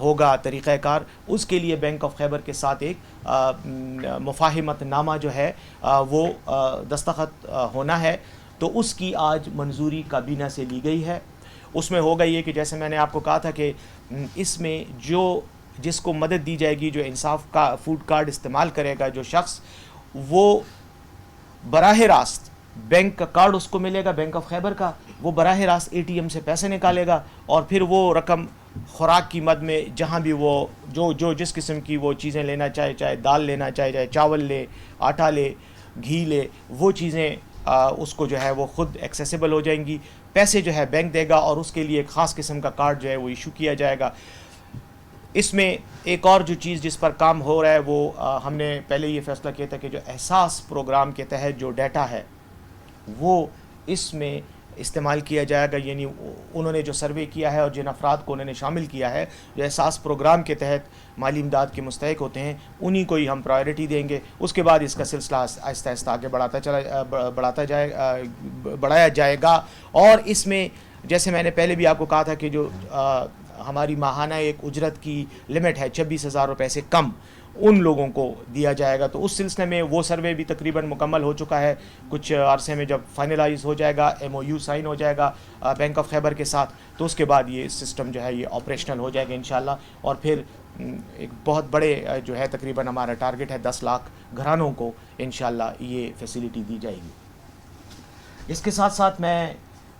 ہوگا طریقہ کار، اس کے لیے بینک آف خیبر کے ساتھ ایک مفاہمت نامہ جو ہے وہ دستخط ہونا ہے، تو اس کی آج منظوری کابینہ سے لی گئی ہے۔ اس میں ہوگا یہ کہ جیسے میں نے آپ کو کہا تھا کہ اس میں جس کو مدد دی جائے گی، جو انصاف کا فوڈ کارڈ استعمال کرے گا جو شخص، وہ براہ راست بینک کا کارڈ اس کو ملے گا بینک آف خیبر کا، وہ براہ راست اے ٹی ایم سے پیسے نکالے گا اور پھر وہ رقم خوراک کی مد میں جہاں بھی وہ جو جس قسم کی وہ چیزیں لینا چاہے، چاہے دال لینا چاہے، چاہے چاول لے، آٹا لے، گھی لے، وہ چیزیں اس کو جو ہے وہ خود ایکسیسیبل ہو جائیں گی۔ پیسے جو ہے بینک دے گا اور اس کے لیے ایک خاص قسم کا کارڈ جو ہے وہ ایشو کیا جائے گا۔ اس میں ایک اور جو چیز جس پر کام ہو رہا ہے وہ ہم نے پہلے یہ فیصلہ کیا تھا کہ جو احساس پروگرام کے تحت جو ڈیٹا ہے وہ اس میں استعمال کیا جائے گا، یعنی انہوں نے جو سروے کیا ہے اور جن افراد کو انہوں نے شامل کیا ہے جو احساس پروگرام کے تحت مالی امداد کے مستحق ہوتے ہیں، انہی کو ہی ہم پرائیورٹی دیں گے۔ اس کے بعد اس کا سلسلہ آہستہ آہستہ آگے بڑھایا جائے گا۔ اور اس میں جیسے میں نے پہلے بھی آپ کو کہا تھا کہ جو ہماری ماہانہ ایک اجرت کی لمٹ ہے 26,000 روپے سے کم، ان لوگوں کو دیا جائے گا۔ تو اس سلسلے میں وہ سروے بھی تقریباً مکمل ہو چکا ہے، کچھ عرصے میں جب فائنلائز ہو جائے گا، ایم او یو سائن ہو جائے گا بینک آف خیبر کے ساتھ، تو اس کے بعد یہ سسٹم جو ہے یہ آپریشنل ہو جائے گا انشاءاللہ، اور پھر ایک بہت بڑے جو ہے تقریباً ہمارا ٹارگٹ ہے 10 لاکھ گھرانوں کو انشاءاللہ یہ فیسیلیٹی دی جائے گی۔ اس کے ساتھ ساتھ میں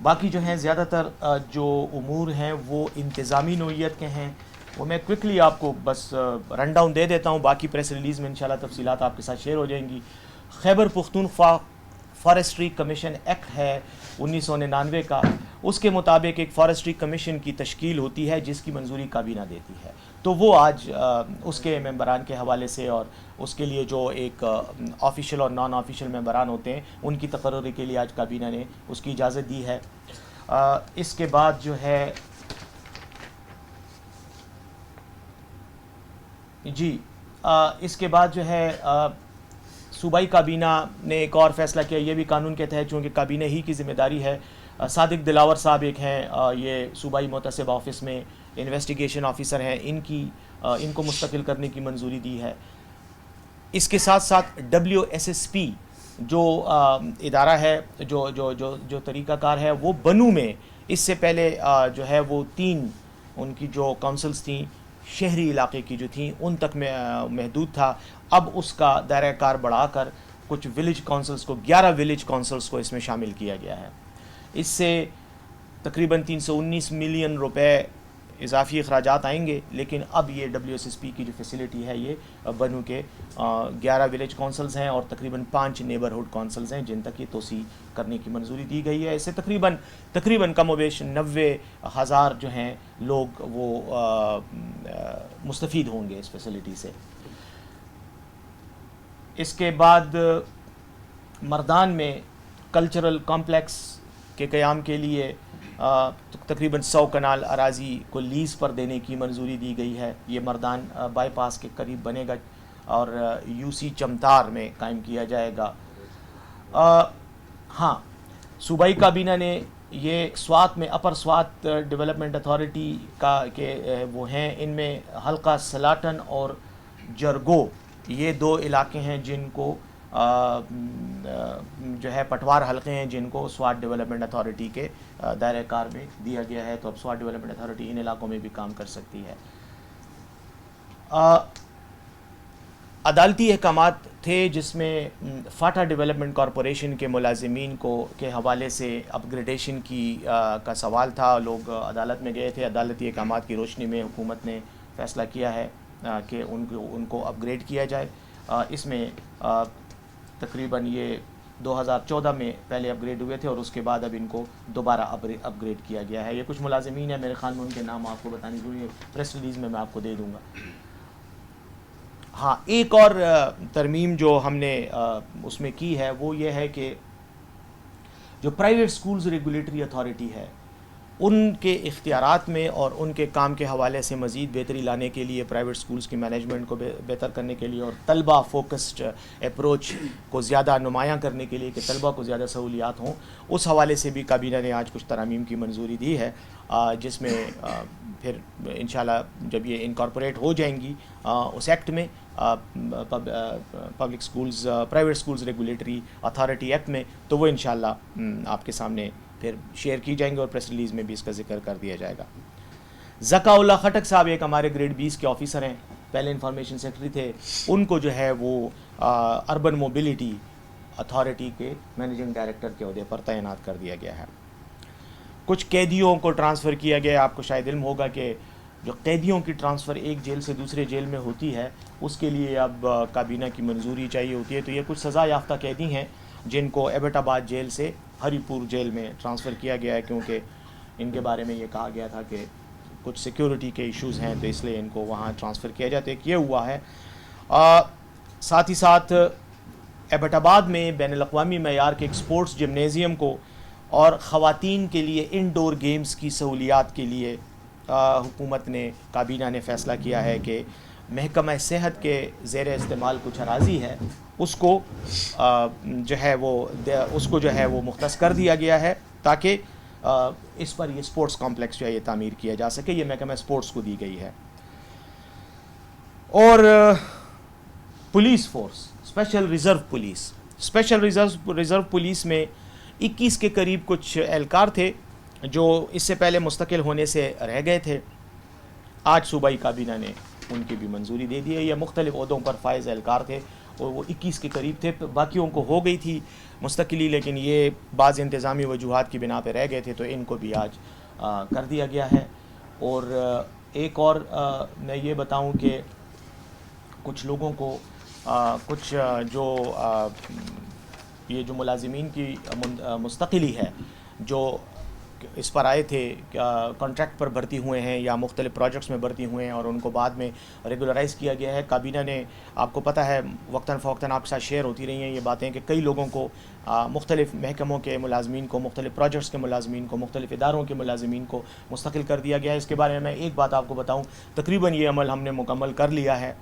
باقی جو ہیں زیادہ تر جو امور ہیں وہ انتظامی نوعیت کے ہیں، وہ میں کوئکلی آپ کو بس رن ڈاؤن دے دیتا ہوں، باقی پریس ریلیز میں انشاءاللہ تفصیلات آپ کے ساتھ شیئر ہو جائیں گی۔ Khyber Pakhtunkhwa forestry commission act ہے 1999 کا، اس کے مطابق ایک فارسٹری کمیشن کی تشکیل ہوتی ہے جس کی منظوری کابینہ دیتی ہے، تو وہ آج اس کے ممبران کے حوالے سے اور اس کے لیے جو ایک آفیشیل اور نان آفیشیل ممبران ہوتے ہیں ان کی تقرری کے لیے آج کابینہ نے اس کی اجازت دی ہے۔ اس کے بعد جو ہے اس کے بعد جو ہے صوبائی کابینہ نے ایک اور فیصلہ کیا، یہ بھی قانون کے تحت چونکہ کابینہ ہی کی ذمہ داری ہے۔ صادق دلاور صاحب ایک ہیں، یہ صوبائی محتسب آفس میں انویسٹیگیشن آفیسر ہیں، ان کو مستقل کرنے کی منظوری دی ہے۔ اس کے ساتھ ساتھ WSSP جو ادارہ ہے، جو طریقہ کار ہے، وہ بنو میں اس سے پہلے جو ہے وہ 3 ان کی جو کونسلز تھیں شہری علاقے کی جو تھیں ان تک میں محدود تھا، اب اس کا دائرہ کار بڑھا کر کچھ ولیج کونسلز کو 11 ولیج کونسلز کو اس میں شامل کیا گیا ہے۔ اس سے تقریباً 319 ملین روپے اضافی اخراجات آئیں گے، لیکن اب یہ WSSP کی جو فیسیلیٹی ہے یہ بنو کے 11 ولیج کونسلز ہیں اور تقریباً 5 نیبرہڈ کونسلز ہیں جن تک یہ توسیع کرنے کی منظوری دی گئی ہے۔ اس سے تقریباً کم و بیش 90,000 جو ہیں لوگ وہ مستفید ہوں گے اس فیسیلیٹی سے۔ اس کے بعد مردان میں کلچرل کمپلیکس کے قیام کے لیے تقریباً 100 کنال اراضی کو لیز پر دینے کی منظوری دی گئی ہے۔ یہ مردان بائی پاس کے قریب بنے گا اور UC چمتار میں قائم کیا جائے گا۔ ہاں، صوبائی کابینہ نے یہ سوات میں اپر سوات ڈیولپمنٹ اتھارٹی کے وہ ہیں، ان میں حلقہ سلاٹن اور جرگو یہ 2 علاقے ہیں جن کو جو ہے پٹوار حلقے ہیں جن کو سوات ڈیولپمنٹ اتھارٹی کے دائرہ کار میں دیا گیا ہے، تو اب سوات ڈیولپمنٹ اتھارٹی ان علاقوں میں بھی کام کر سکتی ہے۔ عدالتی احکامات تھے جس میں فاٹا ڈیولپمنٹ کارپوریشن کے ملازمین کے حوالے سے اپ گریڈیشن کا سوال تھا، لوگ عدالت میں گئے تھے، عدالتی احکامات کی روشنی میں حکومت نے فیصلہ کیا ہے کہ ان کو اپ گریڈ کیا جائے۔ اس میں تقریباً یہ 2014 میں پہلے اپ گریڈ ہوئے تھے اور اس کے بعد اب ان کو دوبارہ اپ گریڈ کیا گیا ہے۔ یہ کچھ ملازمین ہیں، میرے خیال میں ان کے نام آپ کو بتانے ضروری ہے، پریس ریلیز میں آپ کو دے دوں گا۔ ہاں، ایک اور ترمیم جو ہم نے اس میں کی ہے وہ یہ ہے کہ جو پرائیویٹ سکولز ریگولیٹری اتھارٹی ہے ان کے اختیارات میں اور ان کے کام کے حوالے سے مزید بہتری لانے کے لیے، پرائیویٹ سکولز کی مینجمنٹ کو بہتر کرنے کے لیے اور طلبہ فوکسڈ اپروچ کو زیادہ نمایاں کرنے کے لیے کہ طلبہ کو زیادہ سہولیات ہوں، اس حوالے سے بھی کابینہ نے آج کچھ ترامیم کی منظوری دی ہے، جس میں پھر انشاءاللہ جب یہ انکارپوریٹ ہو جائیں گی اس ایکٹ میں، public schools private schools regulatory authority act میں، تو وہ انشاءاللہ آپ کے سامنے پھر شیئر کی جائیں گے اور پریس ریلیز میں بھی اس کا ذکر کر دیا جائے گا۔ ذکا اللہ خٹک صاحب ایک ہمارے گریڈ 20 کے آفیسر ہیں، پہلے انفارمیشن سیکرٹری تھے، ان کو جو ہے وہ اربن موبلٹی اتھارٹی کے مینیجنگ ڈائریکٹر کے عہدے پر تعینات کر دیا گیا ہے۔ کچھ قیدیوں کو ٹرانسفر کیا گیا ہے۔ آپ کو شاید علم ہوگا کہ جو قیدیوں کی ٹرانسفر ایک جیل سے دوسرے جیل میں ہوتی ہے، اس کے لیے اب کابینہ کی منظوری چاہیے ہوتی ہے۔ تو یہ کچھ سزا یافتہ قیدی ہیں جن کو ایبٹ آباد جیل سے ہری پور جیل میں ٹرانسفر کیا گیا ہے، کیونکہ ان کے بارے میں یہ کہا گیا تھا کہ کچھ سیکیورٹی کے ایشوز ہیں، تو اس لیے ان کو وہاں ٹرانسفر کیا جاتا ہے۔ یہ ہوا ہے۔ ساتھ ہی ساتھ ایبٹ آباد میں بین الاقوامی معیار کے ایک سپورٹس جمنیزیم کو اور خواتین کے لیے انڈور گیمز کی سہولیات کے لیے حکومت نے، کابینہ نے فیصلہ کیا ہے کہ محکمہ صحت کے زیر استعمال کچھ اراضی ہے، اس کو جو ہے وہ مختص کر دیا گیا ہے تاکہ اس پر یہ سپورٹس کمپلیکس جو ہے یہ تعمیر کیا جا سکے۔ یہ محکمہ سپورٹس کو دی گئی ہے۔ اور police force, special reserve police میں 21 کے قریب کچھ اہلکار تھے جو اس سے پہلے مستقل ہونے سے رہ گئے تھے۔ آج صوبائی کابینہ نے ان کی بھی منظوری دے دی ہے۔ یہ مختلف عہدوں پر فائز اہلکار تھے اور وہ 21 کے قریب تھے، باقیوں کو ہو گئی تھی مستقلی، لیکن یہ بعض انتظامی وجوہات کی بنا پہ رہ گئے تھے، تو ان کو بھی آج کر دیا گیا ہے۔ اور ایک اور میں یہ بتاؤں کہ کچھ لوگوں کو کچھ یہ جو ملازمین کی مستقلی ہے، جو اس پر آئے تھے، کانٹریکٹ پر بھرتی ہوئے ہیں یا مختلف پروجیکٹس میں بھرتی ہوئے ہیں اور ان کو بعد میں ریگولرائز کیا گیا ہے، کابینہ نے، آپ کو پتہ ہے وقتاً فوقتاً آپ کے ساتھ شیئر ہوتی رہی ہیں یہ باتیں کہ کئی لوگوں کو، مختلف محکموں کے ملازمین کو، مختلف پروجیکٹس کے ملازمین کو، مختلف اداروں کے ملازمین کو مستقل کر دیا گیا ہے۔ اس کے بارے میں ایک بات آپ کو بتاؤں، تقریباً یہ عمل ہم نے مکمل کر لیا ہے۔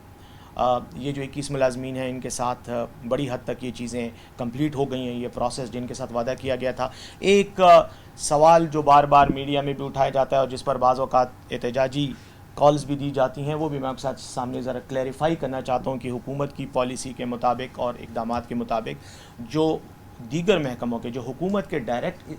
یہ جو 21 ملازمین ہیں ان کے ساتھ بڑی حد تک یہ چیزیں کمپلیٹ ہو گئی ہیں، یہ پروسیس جن کے ساتھ وعدہ کیا گیا تھا۔ ایک سوال جو بار بار میڈیا میں بھی اٹھایا جاتا ہے اور جس پر بعض اوقات احتجاجی کالز بھی دی جاتی ہیں، وہ بھی میں آپ کے ساتھ سامنے ذرا کلیریفائی کرنا چاہتا ہوں کہ حکومت کی پالیسی کے مطابق اور اقدامات کے مطابق جو دیگر محکموں کے، جو حکومت کے ڈائریکٹ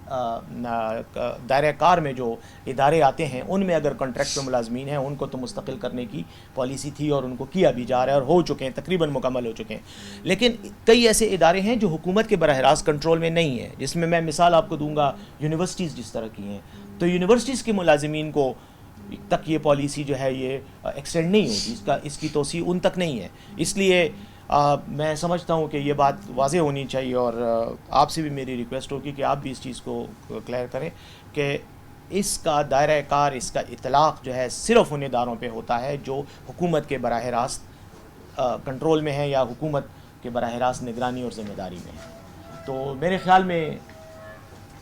دائرہ کار میں جو ادارے آتے ہیں، ان میں اگر کانٹریکٹ پہ ملازمین ہیں ان کو تو مستقل کرنے کی پالیسی تھی اور ان کو کیا بھی جا رہا ہے اور ہو چکے ہیں، تقریباً مکمل ہو چکے ہیں۔ لیکن کئی ایسے ادارے ہیں جو حکومت کے براہ راست کنٹرول میں نہیں ہیں، جس میں مثال آپ کو دوں گا، یونیورسٹیز جس طرح کی ہیں، تو یونیورسٹیز کے ملازمین کو تک یہ پالیسی جو ہے یہ ایکسٹینڈ نہیں ہوگی، اس کی توسیع ان تک نہیں ہے۔ اس لیے میں سمجھتا ہوں کہ یہ بات واضح ہونی چاہیے اور آپ سے بھی میری ریکویسٹ ہوگی کہ آپ بھی اس چیز کو کلیئر کریں کہ اس کا دائرہ کار، اس کا اطلاق جو ہے صرف ان اداروں پہ ہوتا ہے جو حکومت کے براہ راست کنٹرول میں ہیں یا حکومت کے براہ راست نگرانی اور ذمہ داری میں ہیں۔ تو میرے خیال میں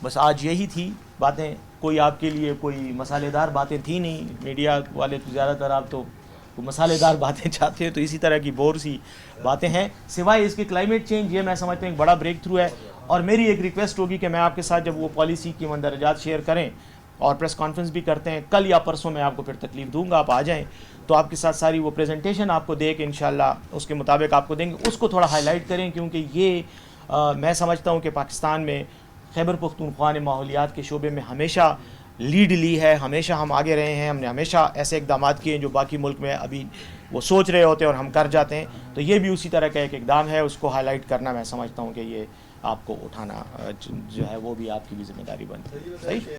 بس آج یہی تھی باتیں، کوئی آپ کے لیے کوئی مسالے دار باتیں تھیں نہیں۔ میڈیا والے تو زیادہ تر آپ تو مسالے دار باتیں چاہتے ہیں، تو اسی طرح کی بور سی باتیں ہیں، سوائے اس کے کلائمیٹ چینج، یہ میں سمجھتا ہوں ایک بڑا بریک تھرو ہے۔ اور میری ایک ریکویسٹ ہوگی کہ میں آپ کے ساتھ جب وہ پالیسی کی مندرجات شیئر کریں اور پریس کانفرنس بھی کرتے ہیں، کل یا پرسوں میں آپ کو پھر تکلیف دوں گا، آپ آ جائیں تو آپ کے ساتھ ساری وہ پریزنٹیشن آپ کو دے کے انشاءاللہ اس کے مطابق آپ کو دیں گے، اس کو تھوڑا ہائی لائٹ کریں، کیونکہ یہ میں سمجھتا ہوں کہ پاکستان میں خیبر پختونخوا نے ماحولیات کے شعبے میں ہمیشہ لیڈ لی ہے، ہمیشہ ہم آگے رہے ہیں، ہم نے ہمیشہ ایسے اقدامات کیے ہیں جو باقی ملک میں ابھی وہ سوچ رہے ہوتے ہیں اور ہم کر جاتے ہیں، تو یہ بھی اسی طرح کا ایک اقدام ہے، اس کو ہائی لائٹ کرنا میں سمجھتا ہوں کہ یہ آپ کو اٹھانا جو ہے وہ بھی آپ کی بھی ذمہ داری بنتی ہے۔ صحیح؟